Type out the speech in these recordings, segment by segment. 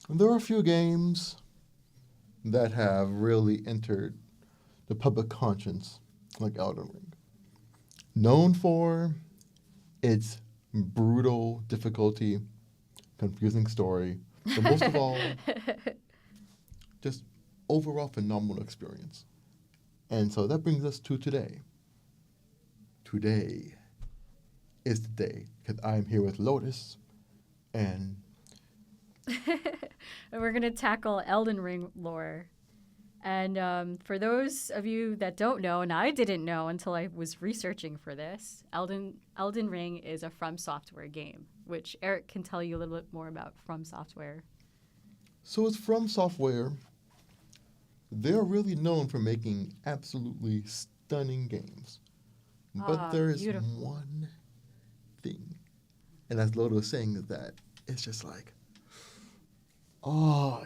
There are a few games that have really entered the public conscience, like Elden Ring. Known for its brutal difficulty, confusing story, but most of all, just overall phenomenal experience. And so that brings us to today. Today is the day because I'm here with Lotus and And we're going to tackle Elden Ring lore. And for those of you that don't know, and I didn't know until I was researching for this, Elden Ring is a From Software game, which Eric can tell you a little bit more about From Software. so it's From Software. They're really known for making absolutely stunning games. But there is Beautiful. one thing, and as Lotus was saying, is that it's just like, oh,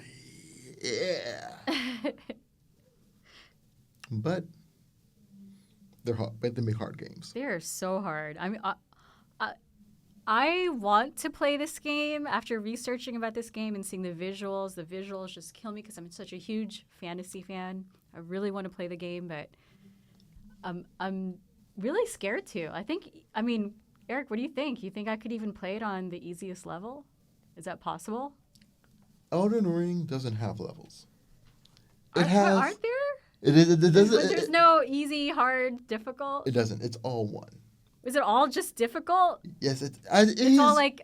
yeah. But they're hard, but they make hard games. They are so hard. I mean, I want to play this game after researching about this game and seeing the visuals. The visuals just kill me because I'm such a huge fantasy fan. I really want to play the game, but I'm really scared to. I mean, Eric, what do you think? You think I could even play it on the easiest level? Is that possible? Elden Ring doesn't have levels. Aren't there? It doesn't. There's no easy, hard, difficult. It doesn't. It's all one. Is it all just difficult? Yes, It's is. all like,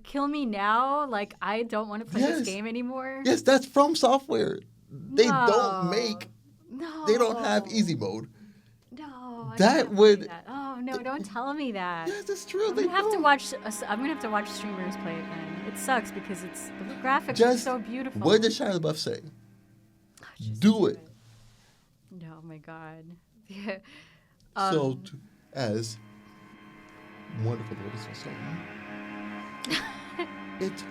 kill me now. Like, I don't want to play Yes. this game anymore. Yes, that's From Software. They No. don't make. No. They don't have easy mode. No. I That can't would- play that. Oh no! Don't tell me that. Yes, it's true. I'm They gonna have to don't. watch. I'm gonna have to watch streamers play it then. It sucks because the graphics are Just so beautiful. what did Shia LaBeouf say? Just Do it. No, oh my god. Yeah. So, as wonderful Lotus was saying, it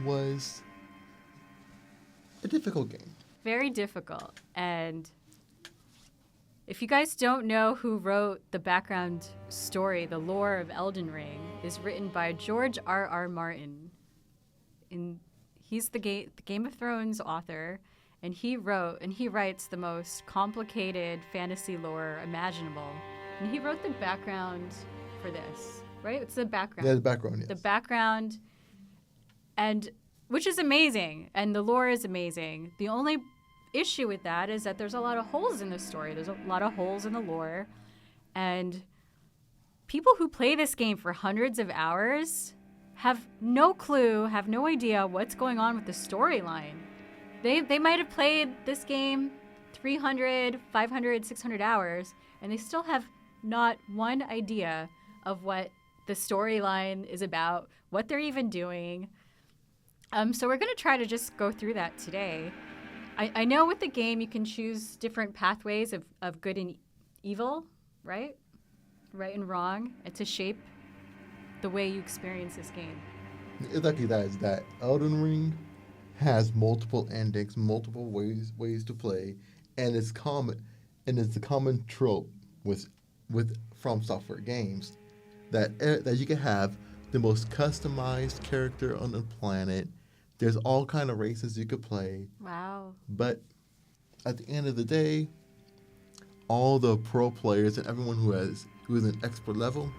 was a difficult game. Very difficult. And if you guys don't know who wrote the background story, the lore of Elden Ring is written by George R.R. Martin. He's the Game of Thrones author, and he writes the most complicated fantasy lore imaginable. And he wrote the background for this, right? It's the background. Yeah, the background, yes. The background, and which is amazing, and the lore is amazing. The only issue with that is that there's a lot of holes in the story. There's a lot of holes in the lore, and people who play this game for hundreds of hours have no clue, have no idea what's going on with the storyline. They might have played this game 300, 500, 600 hours, and they still have not one idea of what the storyline is about, what they're even doing. So we're going to try to just go through that today. I know with the game you can choose different pathways of good and evil, right? Right and wrong, and to shape the way you experience this game. Exactly that is that Elden Ring has multiple endings, multiple ways to play, and it's a common trope with From Software games that you can have the most customized character on the planet. There's all kind of races you could play. Wow. But at the end of the day, all the pro players and everyone who is an expert level,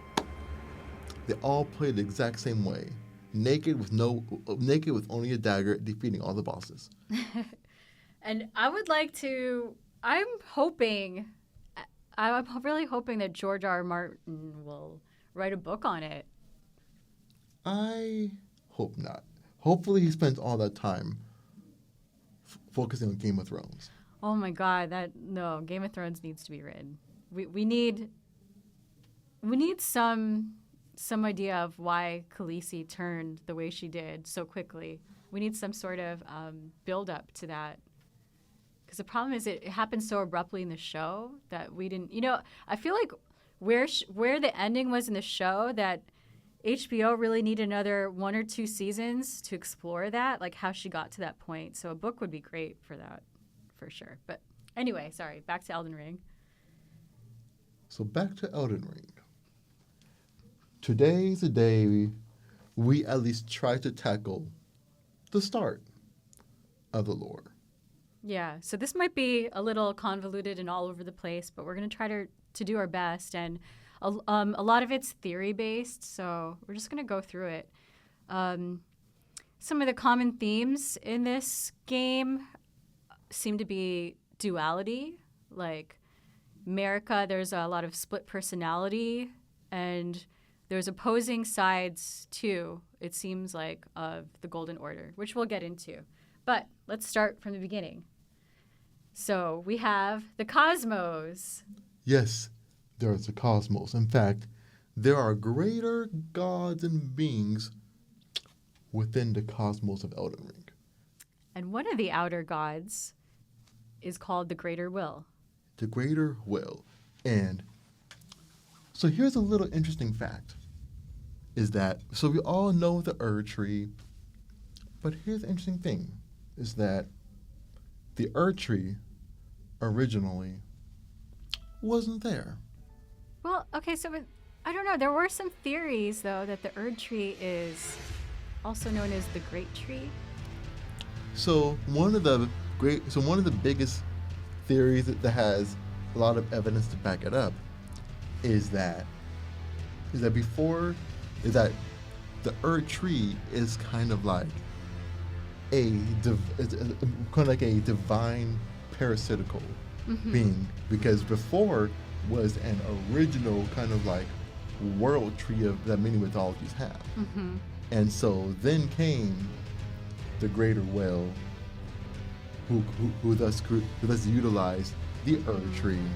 they all play the exact same way. Naked with only a dagger, defeating all the bosses. And I'm really hoping that George R. R. Martin will write a book on it. I hope not. Hopefully he spends all that time focusing on Game of Thrones. Oh my God, no, Game of Thrones needs to be written. We need some idea of why Khaleesi turned the way she did so quickly. We need some sort of build up to that. Because the problem is it happened so abruptly in the show that we didn't. I feel like where the ending was in the show, that HBO really need another 1 or 2 seasons to explore that, like how she got to that point. So a book would be great for that, for sure. But anyway, sorry, back to Elden Ring. So back to Elden Ring. Today's the day we at least try to tackle the start of the lore. Yeah, so this might be a little convoluted and all over the place, but we're going to try to do our best. And a lot of it's theory-based, so we're just going to go through it. Some of the common themes in this game seem to be duality. Like America, there's a lot of split personality, and there's opposing sides, too, it seems like, of the Golden Order, which we'll get into. But let's start from the beginning. So we have the cosmos. Yes, there's the cosmos. In fact, there are greater gods and beings within the cosmos of Elden Ring. And one of the outer gods is called the Greater Will. The Greater Will. And so here's a little interesting fact, is that, so we all know the Erdtree, but here's the interesting thing, is that the Erdtree originally wasn't there. Well, okay, so I don't know. There were some theories, though, that the Erdtree is also known as the Great Tree. So one of the biggest theories that has a lot of evidence to back it up is that the Erdtree is kind of like a divine parasitical being, because before was an original kind of like world tree that many mythologies have. And so then came the Greater Will, who thus utilized the Erdtree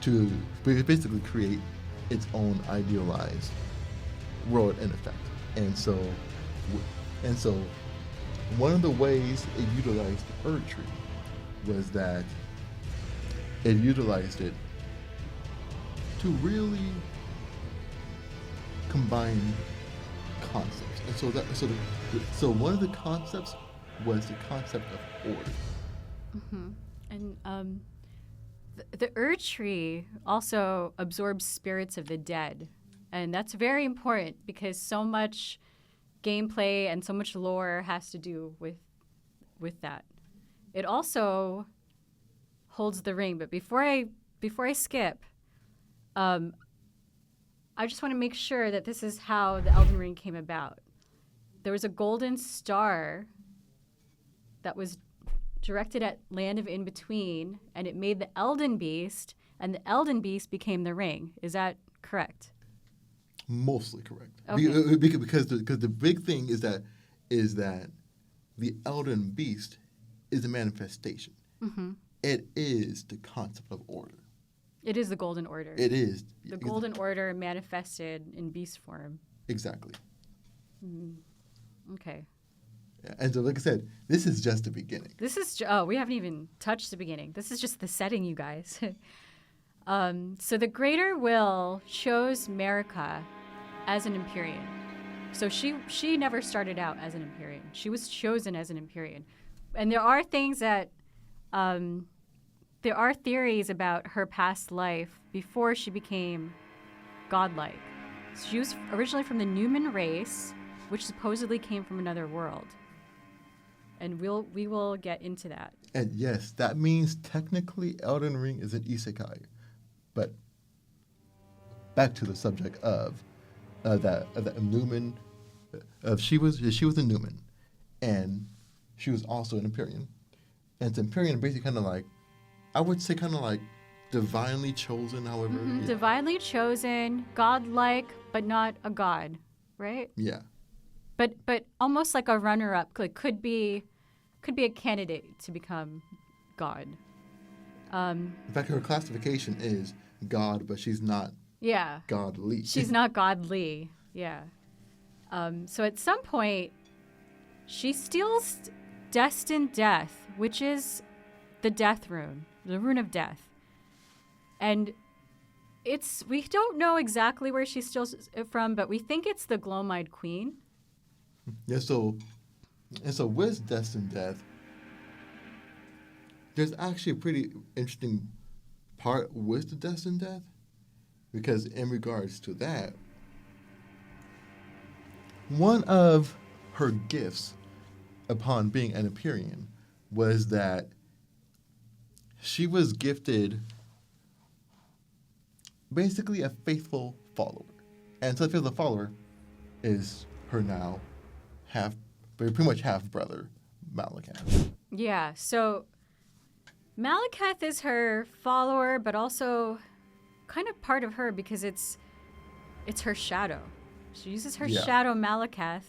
to basically create its own idealized world in effect. And so one of the ways it utilized the Erdtree was that it utilized it to really combine concepts. And so one of the concepts was the concept of order. And the Erdtree also absorbs spirits of the dead. And that's very important because so much gameplay and so much lore has to do with that. It also holds the ring. But before I skip, I just want to make sure that this is how the Elden Ring came about. There was a golden star that was directed at Land of In-Between, and it made the Elden Beast, and the Elden Beast became the ring. Is that correct? Mostly correct. Okay. Because the big thing is that the Elden Beast is a manifestation. It is the concept of order. It is the Golden Order. It is. The Golden Order manifested in beast form. Exactly. Okay. And so, like I said, this is just the beginning. We haven't even touched the beginning. This is just the setting, you guys. So the Greater Will chose Marika as an Empyrean. So she never started out as an Empyrean. She was chosen as an Empyrean. And there are things that, there are theories about her past life before she became godlike. She was originally from the Newman race, which supposedly came from another world. And we will get into that. And yes, that means technically Elden Ring is an isekai. But back to the subject of that Newman, she was a Newman, and she was also an Empyrean. And it's Empyrean basically kind of like, I would say kind of like divinely chosen, however. Yeah. Divinely chosen, godlike, but not a god, right? Yeah. But almost like a runner-up, like could be a candidate to become god. In fact, her classification is god, but she's not godly. She's not godly, yeah. So at some point, she steals Destined Death, which is the death rune, the rune of death. And we don't know exactly where she steals it from, but we think it's the Glomide Queen. Yeah, so with Destined Death, there's actually a pretty interesting part with the Destined Death, because in regards to that, one of her gifts upon being an Empyrean was that she was gifted basically a faithful follower. And so the faithful follower is her now pretty much half brother, Malakath. Yeah, so Malakath is her follower, but also kind of part of her because it's her shadow. She uses her shadow, Malakath,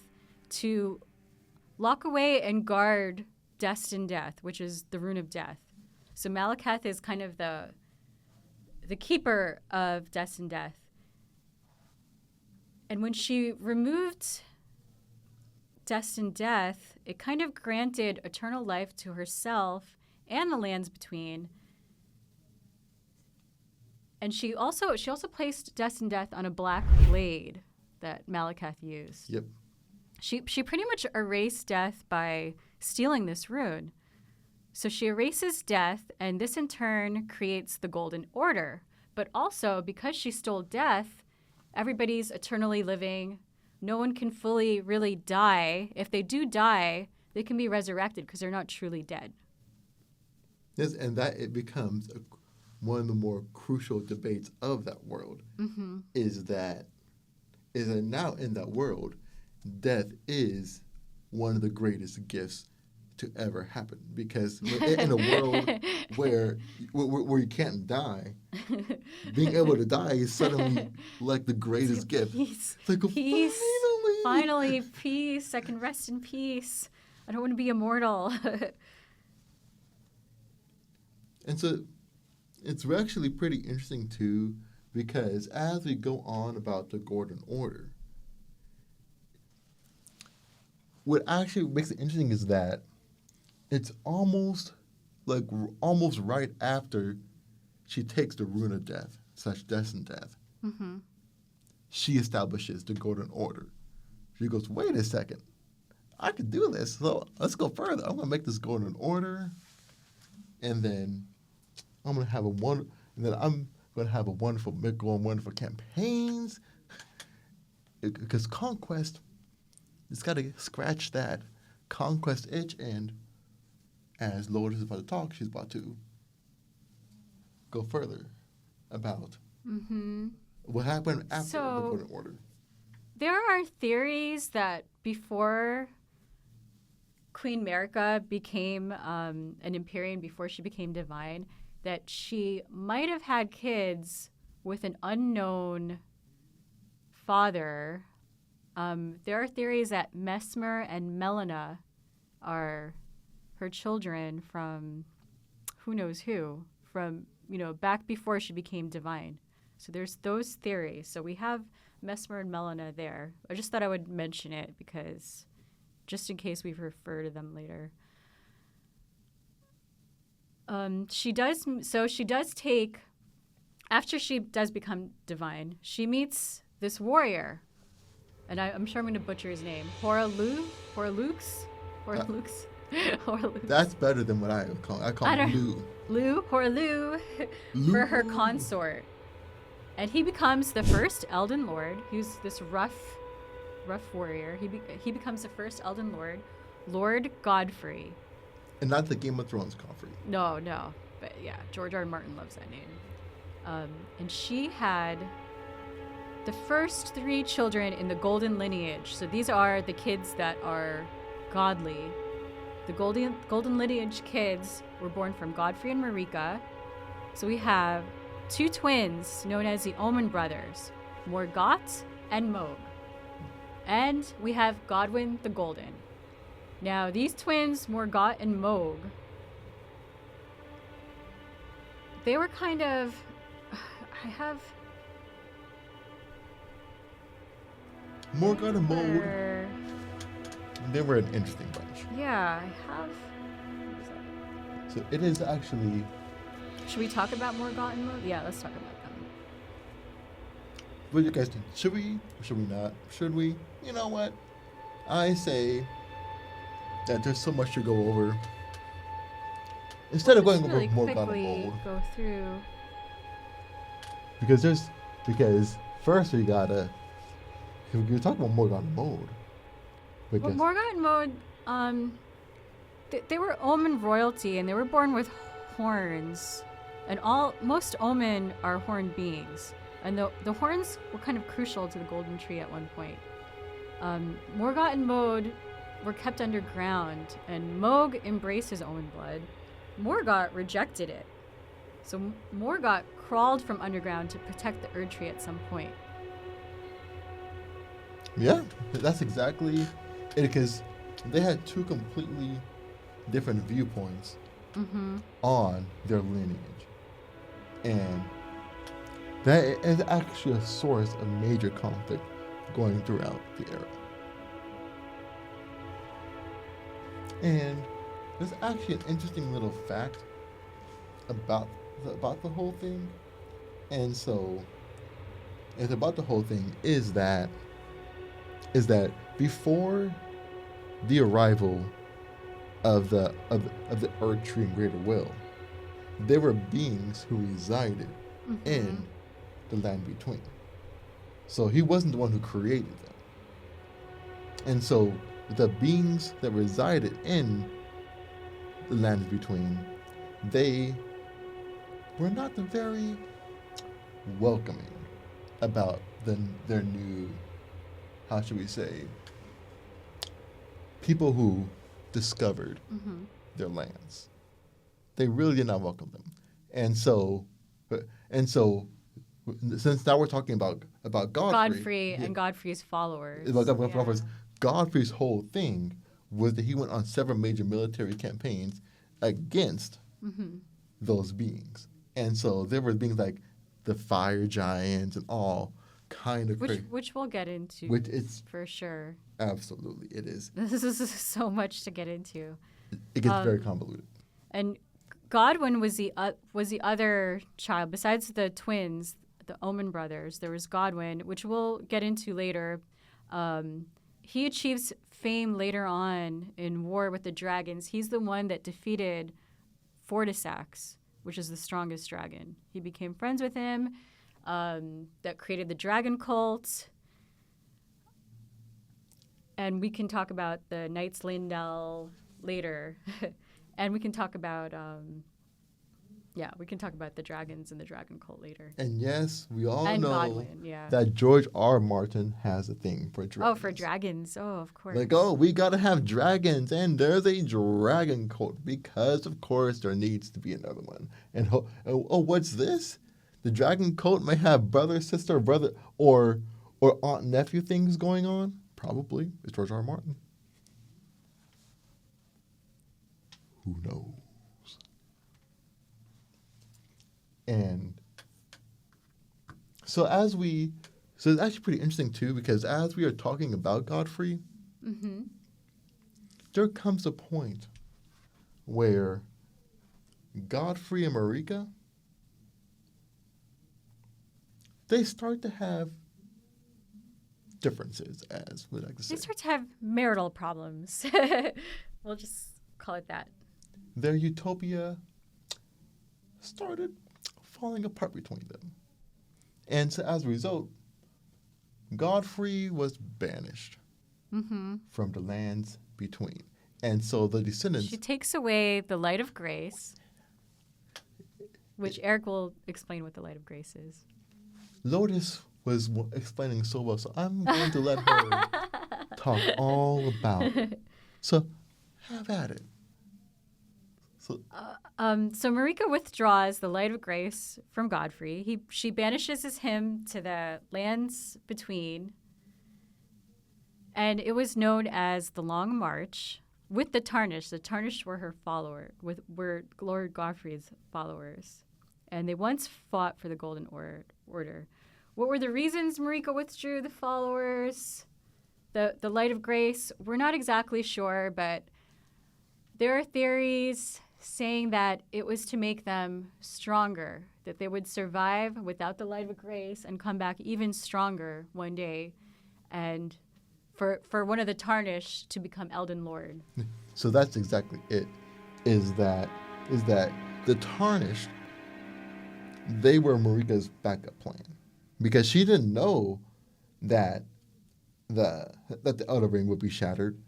to lock away and guard destined death, which is the rune of death. So Malakath is kind of the keeper of destined death. And when she removed destined death, it kind of granted eternal life to herself and the lands between. And she also placed destined death on a black blade that Malakath used. Yep. She pretty much erased death by stealing this rune. So she erases death, and this in turn creates the Golden Order. But also, because she stole death, everybody's eternally living. No one can fully really die. If they do die, they can be resurrected because they're not truly dead. Yes, and that it becomes one of the more crucial debates of that world. Mm-hmm. Is that now in that world, death is one of the greatest gifts to ever happen, because in a world where you can't die, being able to die is suddenly like the greatest gift. Peace. It's like, peace. Finally, peace. I can rest in peace. I don't want to be immortal. And so it's actually pretty interesting too, because as we go on about the Golden Order, what actually makes it interesting is that it's almost right after she takes the rune of death, / destined death. Mm-hmm. She establishes the Golden Order. She goes, wait a second, I could do this. So let's go further. I'm gonna make this Golden Order, and then I'm gonna have wonderful campaigns. Because conquest, it's got to scratch that conquest itch, and as Lourdes is about to talk, she's about to go further about what happened after the Golden Order. There are theories that before Queen Marika became an Empyrean, before she became divine, that she might have had kids with an unknown father. There are theories that Mesmer and Melina are her children from who knows who, from, back before she became divine. So there's those theories. So we have Mesmer and Melina there. I just thought I would mention it because just in case we refer to them later. She does take, after she does become divine, she meets this warrior. And I'm sure I'm going to butcher his name. Horalux. That's better than what I call. I call him Lou. Horalux, for her consort. And he becomes the first Elden Lord. He's this rough warrior. He becomes the first Elden Lord, Lord Godfrey. And not the Game of Thrones Godfrey. No. But yeah, George R. R. Martin loves that name. And she had the first 3 children in the golden lineage. So these are the kids that are godly. The golden lineage kids were born from Godfrey and Marika. So we have 2 twins known as the Omen brothers, Morgott and Mohg. And we have Godwyn the Golden. Now these twins, Morgott and Mohg, they were kind of, Morgott and Mohg, they were an interesting bunch. Yeah, I have. So it is actually. Should we talk about Morgott and Mohg? Yeah, let's talk about them. What do you guys think? Should we or should we not? Should we? You know what? I say that there's so much to go over. Instead of going over Morgott and Mohg. Go through. Because first we gotta. If we're talking about Morgott and Mohg, Well, Morgoth and Mod, they were Omen royalty, and they were born with horns, and most Omen are horned beings, and the horns were kind of crucial to the Golden Tree at one point. Morgoth and Mod were kept underground, and Mohg embraced his Omen blood. Morgoth rejected it, so Morgoth crawled from underground to protect the Erdtree at some point. Yeah, that's exactly it, because they had two completely different viewpoints on their lineage. And that is actually a source of major conflict going throughout the era. And there's actually an interesting little fact about the whole thing. And so it's about the whole thing is that before the arrival of the Erdtree and Greater Will, there were beings who resided in the land between. So he wasn't the one who created them. And so the beings that resided in the land between, they were not very welcoming about their new, how should we say, people who discovered their lands. They really did not welcome them. And so since now we're talking about Godfrey and Godfrey's followers. Godfrey's whole thing was that he went on several major military campaigns against those beings. And so there were beings like the fire giants and all kind of which we'll get into, for sure. Absolutely, it is. This is so much to get into. It gets very convoluted. And Godwyn was the other child besides the twins, the Omen brothers. There was Godwyn, which we'll get into later. He achieves fame later on in War with the Dragons. He's the one that defeated Fortisax, which is the strongest dragon. He became friends with him. That created the dragon cult. And we can talk about the Knights Lindell later. And we can talk about the dragons and the dragon cult later. And yes, we all know Godwyn, that George R. Martin has a thing for dragons. Oh, for dragons. Oh, of course. Like, we got to have dragons, and there's a dragon cult because, of course, there needs to be another one. And what's this? The dragon cult may have brother, sister, brother, or aunt, nephew things going on. Probably. It's George R. R. Martin. Who knows? And so it's actually pretty interesting too, because as we are talking about Godfrey, there comes a point where Godfrey and Marika, they start to have differences, as we like to say. They start to have marital problems. We'll just call it that. Their utopia started falling apart between them. And so as a result, Godfrey was banished from the lands between. And so the descendants... She takes away the light of grace, which Eric will explain what the light of grace is. Lotus was explaining so well, so I'm going to let her talk all about it. So have at it. So Marika withdraws the light of grace from Godfrey. She banishes him to the lands between, and it was known as the Long March with the Tarnished. The Tarnished were her were Lord Godfrey's followers, and they once fought for the Golden Order. What were the reasons Marika withdrew the followers? The light of grace? We're not exactly sure, but there are theories saying that it was to make them stronger, that they would survive without the light of grace and come back even stronger one day, and for one of the Tarnished to become Elden Lord. So that's exactly it, is that the Tarnished, they were Marika's backup plan, because she didn't know that the Elder Ring would be shattered.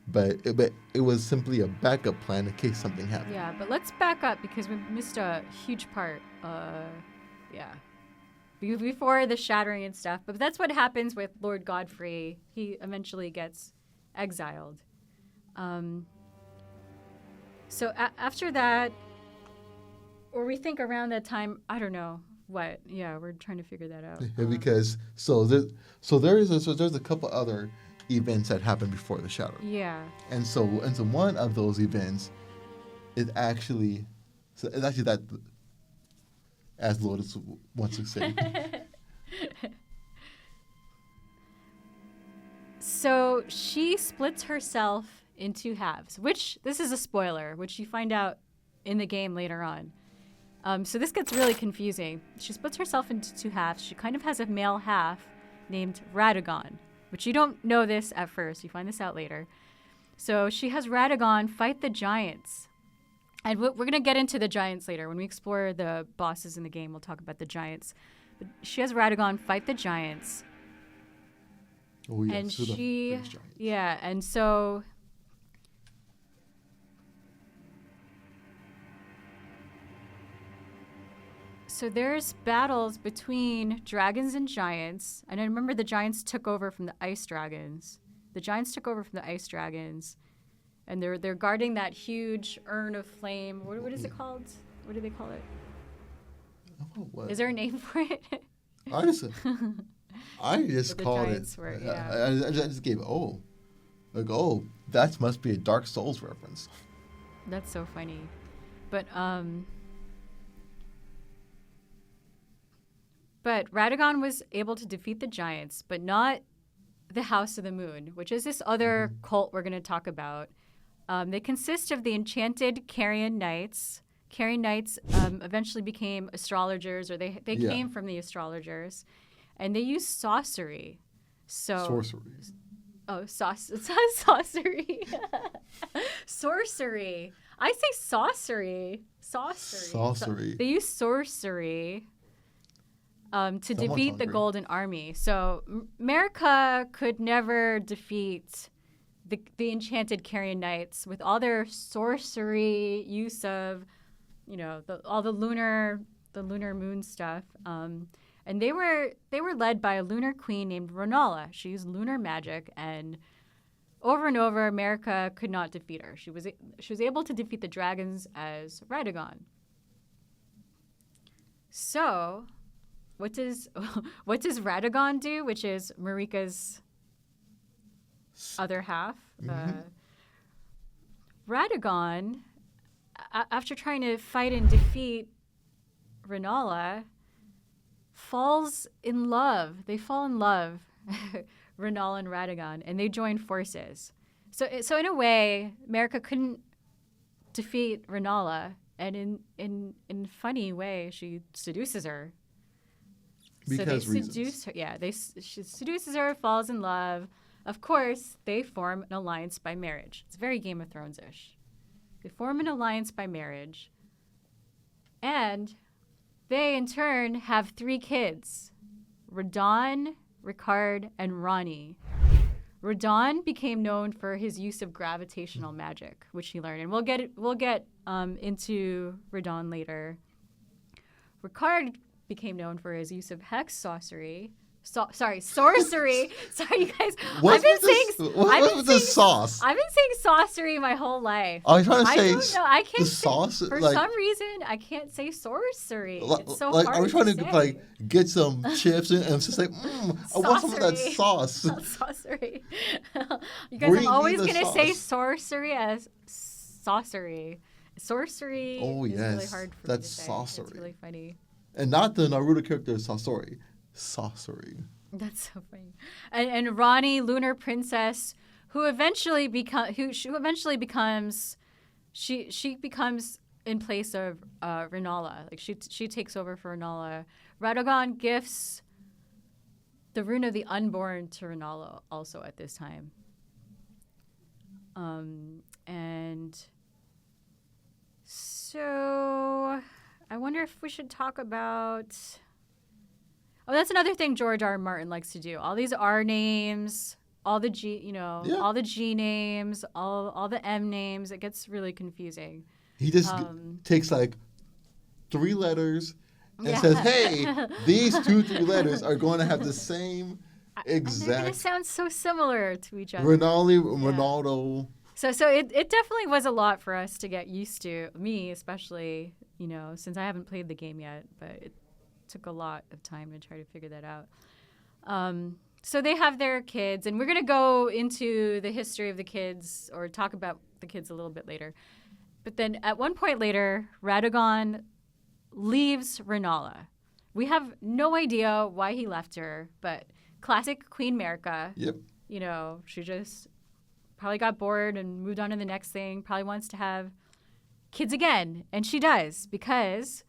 but it was simply a backup plan in case something happened. Yeah, but let's back up because we missed a huge part. Yeah. Before the shattering and stuff. But that's what happens with Lord Godfrey. He eventually gets exiled. So after that, or we think around that time, I don't know what. Yeah, we're trying to figure that out. Because there's a couple other events that happened before the shadow. Yeah. And so one of those events is actually that, as Lotus wants to say. So she splits herself in two halves, which this is a spoiler, which you find out in the game later on. So this gets really confusing. She splits herself into two halves. She kind of has a male half named Radagon, which you don't know this at first. You find this out later. So she has Radagon fight the giants. And we're going to get into the giants later. When we explore the bosses in the game, we'll talk about the giants. But she has Radagon fight the giants. Oh, yeah. And so she, yeah, and so there's battles between dragons and giants. And I remember the giants took over from the ice dragons. And they're guarding that huge urn of flame. What is it called? What do they call it? Oh, what? Is there a name for it? I just called it. Yeah. I just gave that must be a Dark Souls reference. That's so funny. But Radagon was able to defeat the giants, but not the House of the Moon, which is this other cult we're going to talk about. They consist of the enchanted Carrion Knights. Carrion Knights eventually became astrologers, or they came from the astrologers, and they use sorcery. Sorcery. Oh, sorcery. Sorcery. I say sorcery. Sorcery. They use sorcery to defeat the Golden Army. So America could never defeat the enchanted Carrion Knights with all their sorcery, use of, all the lunar moon stuff. And they were led by a lunar queen named Renala. She used lunar magic, and over, America could not defeat her. She was able to defeat the dragons as Radagon. So, what does Radagon do? Which is Marika's other half. Radagon, after trying to fight and defeat Renala, falls in love. They fall in love, Renala and Radagon, and they join forces. So in a way, America couldn't defeat Renala, and in funny way, she seduces her. Because so they seduce her. Yeah, she seduces her, falls in love. Of course, they form an alliance by marriage. It's very Game of Thrones-ish. They form an alliance by marriage, and they, in turn, have 3 kids, Radon, Ricard, and Ronnie. Radon became known for his use of gravitational magic, which he learned, and we'll get into Radon later. Ricard became known for his use of hex sorcery. Sorcery. Sorry, you guys. What's with the sauce? I've been saying sorcery my whole life. I was trying to say. I don't know. I can't. The sauce. For some reason, I can't say sorcery. It's so hard. I was trying to say. get some chips, and it's just like, I want some of that sauce. Sorcery. You guys, I'm always gonna say sorcery as sorcery. Sorcery. Oh yes, is really hard for that's me to sorcery. It's really funny. And not the Naruto character Sasori. Sorcery. That's so funny. And Ronnie, Lunar Princess, who eventually becomes in place of Renala. Like she takes over for Renala. Radagon gifts the Rune of the Unborn to Renala also at this time. And so I wonder if we should talk about. Oh, that's another thing George R. R. Martin likes to do. All these R names, all the G, Yeah. all the G names, all the M names. It gets really confusing. He just takes like 3 letters and Yeah. says, "Hey, these 3 letters are going to have the same And they're gonna exact sound so similar to each other. Ronaldo." So it definitely was a lot for us to get used to, me especially, since I haven't played the game yet, but it took a lot of time to try to figure that out. So they have their kids, and we're going to go into the history of the kids or talk about the kids a little bit later. But then at one point later, Radagon leaves Renala. We have no idea why he left her, but classic Queen America. Yep. She just probably got bored and moved on to the next thing, probably wants to have kids again. And she does, because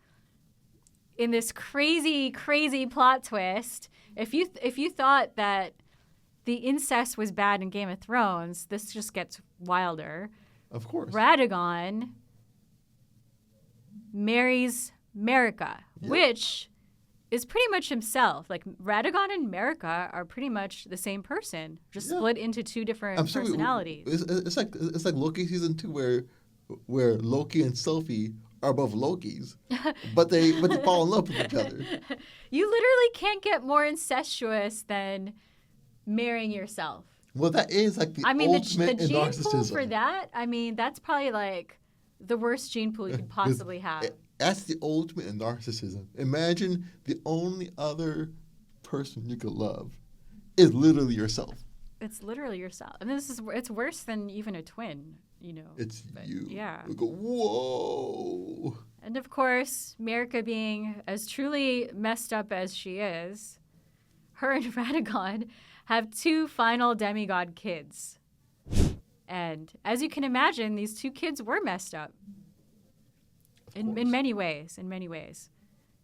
in this crazy, crazy plot twist, if you thought that the incest was bad in Game of Thrones, this just gets wilder. Of course. Radagon marries Marika, which is pretty much himself. Like, Radagon and Marika are pretty much the same person, just split into 2 different personalities. It's like Loki season 2 where Loki and Sophie are both Lokis, but they fall in love with each other. You literally can't get more incestuous than marrying yourself. Well, that is like the ultimate the in gene narcissism. pool for that, that's probably like the worst gene pool you could possibly have. That's the ultimate in narcissism. Imagine the only other person you could love is literally yourself. It's literally yourself. And it's worse than even a twin, It's you. Yeah. You go, whoa. And of course, Marika, being as truly messed up as she is, her and Radagon have 2 final demigod kids. And as you can imagine, these 2 kids were messed up. In many ways.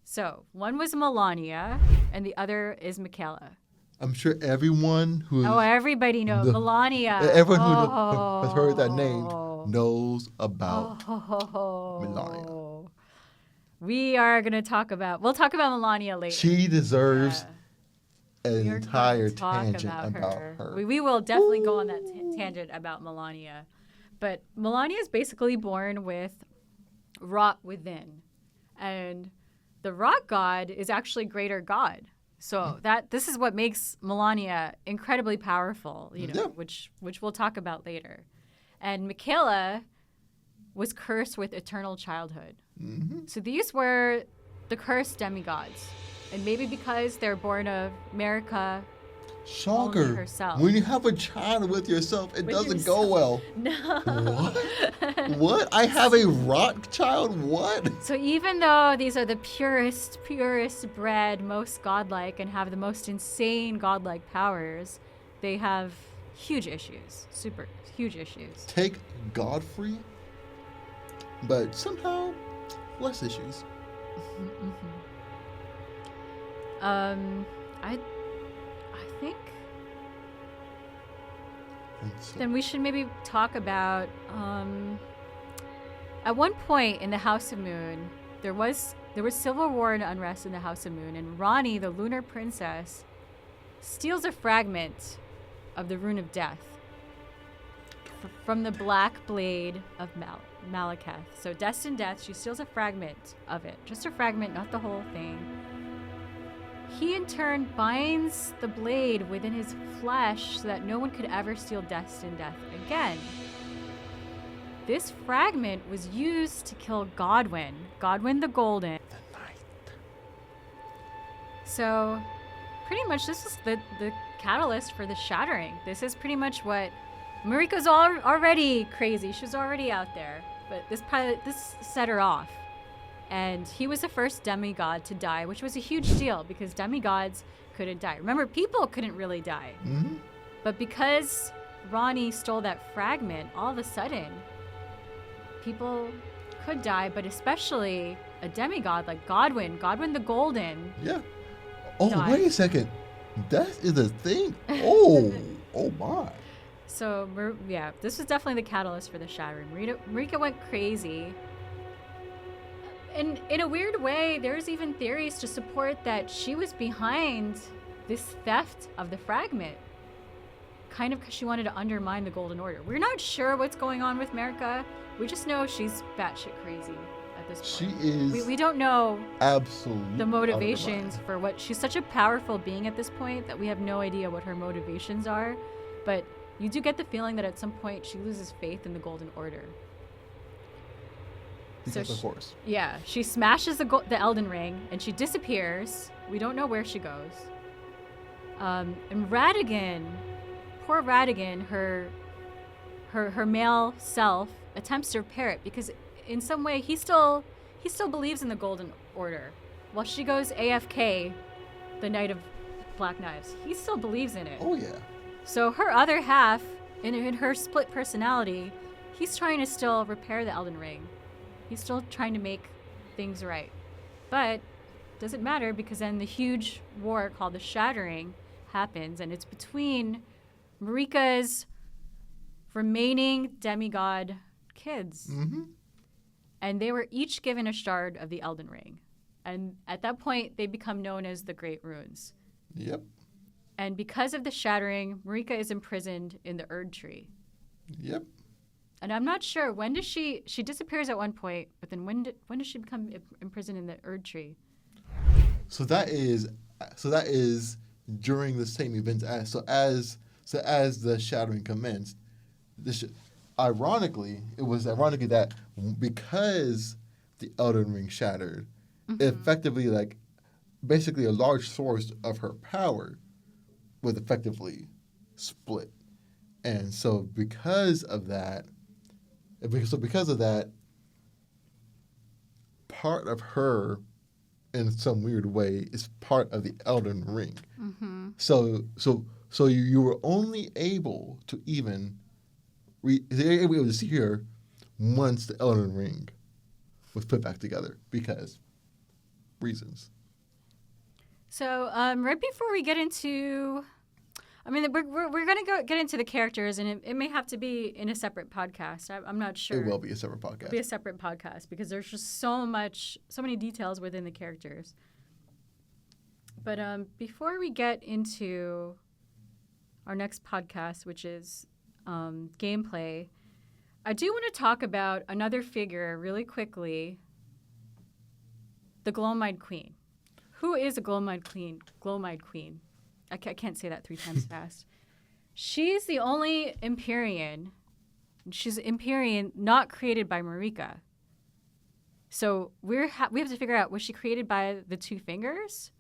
So one was Melania, and the other is Michaela. I'm sure everyone who everybody knows Melania. Everyone who has heard that name knows about Melania. We'll talk about Melania later. She deserves an entire tangent about her. We will definitely go on that tangent about Melania. But Melania is basically born with rot within. And the rot god is actually greater god. So this is what makes Melania incredibly powerful, which we'll talk about later. And Michaela was cursed with eternal childhood. Mm-hmm. So these were the cursed demigods. And maybe because they're born of Marika Shocker. herself. When you have a child with yourself, it doesn't go well. No. What? What? I have a rot child? What? So even though these are the purest bred, most godlike, and have the most insane godlike powers, they have huge issues. Super huge issues. Take Godfrey, but somehow less issues. I think then we should maybe talk about at one point in the House of Moon, there was civil war and unrest in the House of Moon, and Rani, the lunar princess, steals a fragment of the Rune of Death from the Black Blade of Malekith. So Destined Death, she steals a fragment of it. Just a fragment, not the whole thing. He in turn binds the blade within his flesh so that no one could ever steal Destined Death again. This fragment was used to kill Godwyn the Golden. The Night. So pretty much this is the catalyst for the shattering. This is pretty much what Marika's already crazy. She was already out there, but this set her off. And he was the first demigod to die, which was a huge deal because demigods couldn't die. Remember, people couldn't really die. Mm-hmm. But because Rani stole that fragment, all of a sudden, people could die, but especially a demigod like Godwyn the Golden. Yeah. Oh, died. Wait a second. Death is a thing? Oh, oh my. So, yeah, this was definitely the catalyst for the shattering. Marika went crazy. And in a weird way, there's even theories to support that she was behind this theft of the fragment. kind of because she wanted to undermine the Golden Order. We're not sure what's going on with Marika. We just know she's batshit crazy at this point. She is. We don't know Absolutely. the motivations for what she's such a powerful being at this point that we have no idea what her motivations are. But you do get the feeling that at some point she loses faith in the Golden Order. Because of course. Yeah, she smashes the Elden Ring and she disappears. We don't know where she goes. And Radagon, poor Radagon, her male self attempts to repair it because in some way he still believes in the Golden Order. While she goes AFK, the Knight of Black Knives, he still believes in it. Oh yeah. So her other half, in her split personality, he's trying to still repair the Elden Ring. He's still trying to make things right. But doesn't matter because then the huge war called the Shattering happens, and it's between Marika's remaining demigod kids. Mm-hmm. And they were each given a shard of the Elden Ring. And at that point, they become known as the Great Runes. Yep. And because of the Shattering, Marika is imprisoned in the Erdtree. Yep. And I'm not sure, when does she disappears at one point, but then when does she become imprisoned in the Erdtree? So that is during the same events as the Shattering commenced. It was ironically that because the Elden Ring shattered, effectively like basically a large source of her power was effectively split. And so because of that, part of her, in some weird way, is part of the Elden Ring. Mm-hmm. So you were only able to even able to see her once the Elden Ring was put back together because reasons. So right before we get into, I mean, we're gonna get into the characters, and it may have to be in a separate podcast. I'm not sure. It will be a separate podcast. It'll be a separate podcast because there's just so many details within the characters. But before we get into our next podcast, which is gameplay, I do want to talk about another figure really quickly, the Glowmide Queen. Who is a Glowmide Queen? I can't say that 3 times fast. She's the only Empyrean. She's Empyrean not created by Marika. So we have to figure out, was she created by the Two Fingers?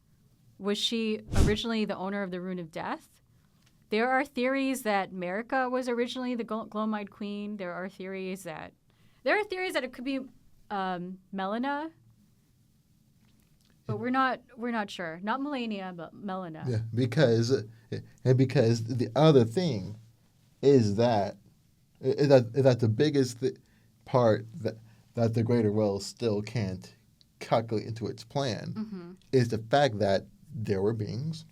Was she originally the owner of the Rune of Death? There are theories that Marika was originally the Glowmide Queen. There are theories that it could be Melina. But we're not sure. Not Melania, but Melina. Yeah, because the other thing is that the biggest part that the Greater Will still can't calculate into its plan is the fact that there were beings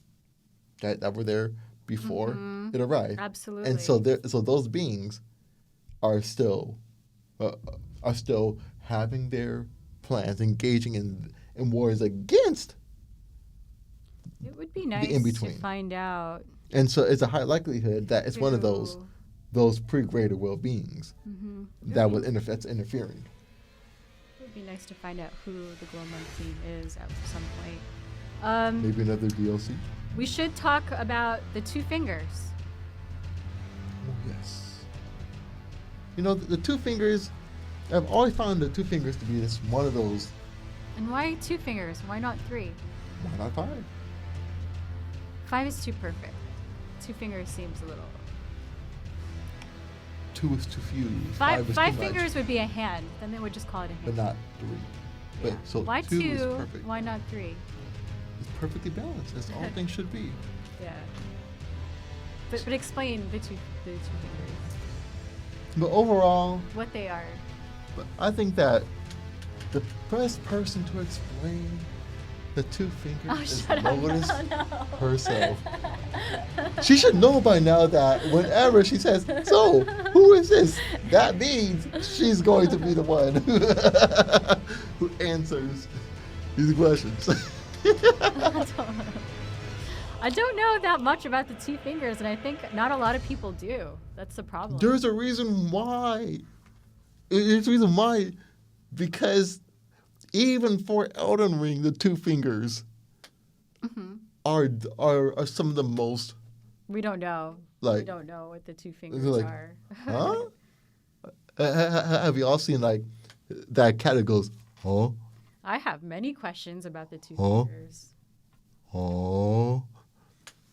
that were there before it arrived. Absolutely. And so those beings are still having their plans, engaging in wars against it would be nice in-between. To find out. And so it's a high likelihood that it's one of those pre-Greater Will beings that's interfering. It would be nice to find out who the Glowmide Queen is at some point. Maybe another DLC. We should talk about the Two Fingers. Oh yes. You know, the Two Fingers. I've always found the Two Fingers to be one of those. And why 2 fingers? Why not 3? Why not 5? 5 is too perfect. 2 fingers seems a little. 2 is too few. 5 is too fingers much. would be a hand. Then they would just call it a hand. But not 3. Yeah. But so why 2 is 2? perfect. Why not 3? It's perfectly balanced. That's all things should be. Yeah. But explain the two fingers. But overall, What they are. but I think that the best person to explain the Two Fingers is Lotus herself. She should know by now that whenever she says, "So, who is this?" that means she's going to be the one who answers these questions. I don't know that much about the two fingers, and I think not a lot of people do. That's the problem. There's a reason why. There's a reason why. Because even for Elden Ring, the two fingers are some of the most. We don't know. We Like, don't know what the two fingers like, are. huh? Have you all seen like that cat that goes, huh? I have many questions about the two Huh? fingers. Oh,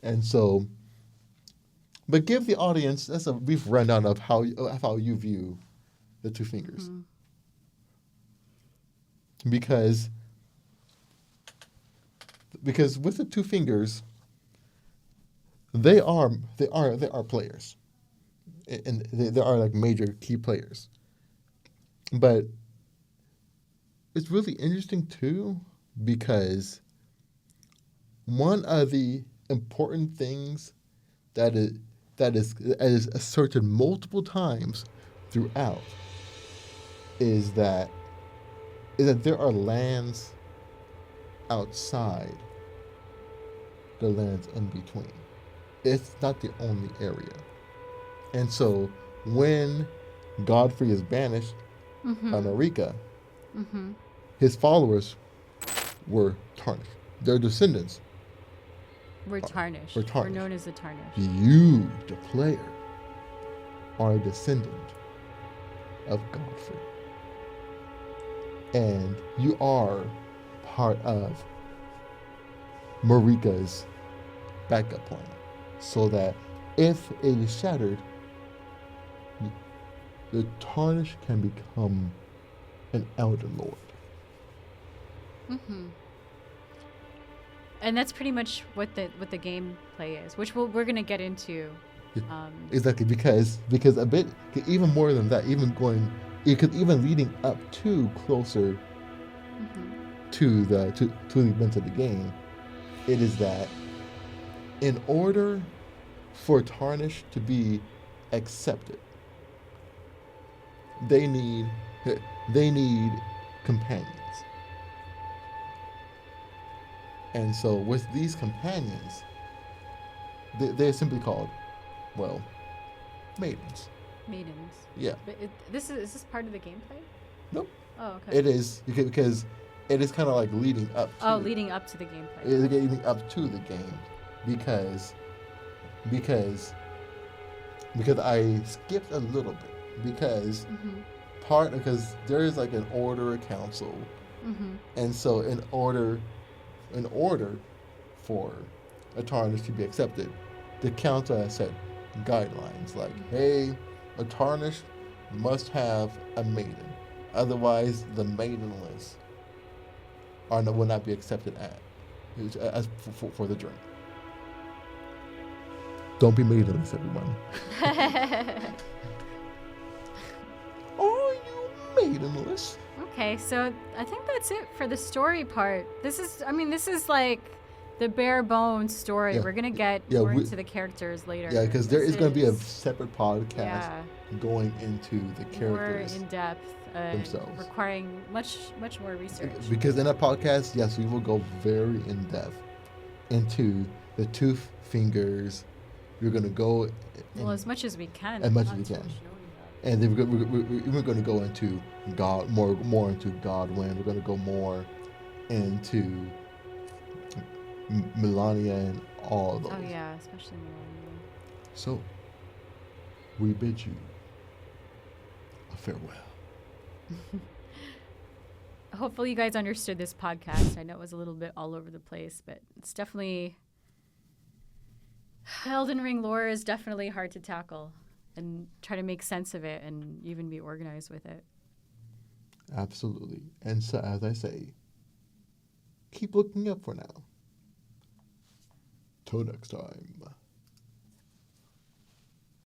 and so, but give the audience that's a brief rundown of how you view the two fingers, because with the two fingers, they are players, and they are like major key players, but it's really interesting too because one of the important things that is asserted multiple times throughout is that there are lands outside the lands in between. It's not the only area. And so when Godfrey is banished by Marika, his followers were tarnished. Their descendants We're tarnished. We're tarnished. We're known as the tarnished. You, the player, are a descendant of Godfrey. And you are part of Marika's backup plan. So that if it is shattered, the tarnished can become an Elder Lord. And that's pretty much what the gameplay is, which we're gonna get into. Exactly, because a bit even more than that, even leading up to closer to the events of the game, it is that in order for tarnished to be accepted, they need companions. And so with these companions, they're simply called, well, maidens. Maidens. Yeah. But is this part of the gameplay? Nope. Oh, okay. It is because it is kind of like leading up to. Oh, leading up to the gameplay. It is leading up to the game because I skipped a little bit because because there is like an order, a council, and so in order for a tarnished to be accepted, the council has set guidelines like, hey, a tarnished must have a maiden, otherwise the maidenless will not be accepted for the journey. Don't be maidenless, everyone. Are you maidenless? Okay, so I think that's it for the story part. This is like the bare bones story. Yeah. We're gonna get more into the characters later. Yeah, because there is going to be a separate podcast going into the characters more in depth themselves, requiring much more research. Because in that podcast, yes, we will go very in depth into the two fingers. We're going to go as much as we can. As much as we can. And then we're going to go into God more into Godwin. We're going to go more into Melania and all of those. Oh yeah, especially Melania. So we bid you a farewell. Hopefully you guys understood this podcast. I know it was a little bit all over the place, but it's definitely Elden Ring lore is definitely hard to tackle and try to make sense of it and even be organized with it. Absolutely. And so, as I say, keep looking up for now. Till next time.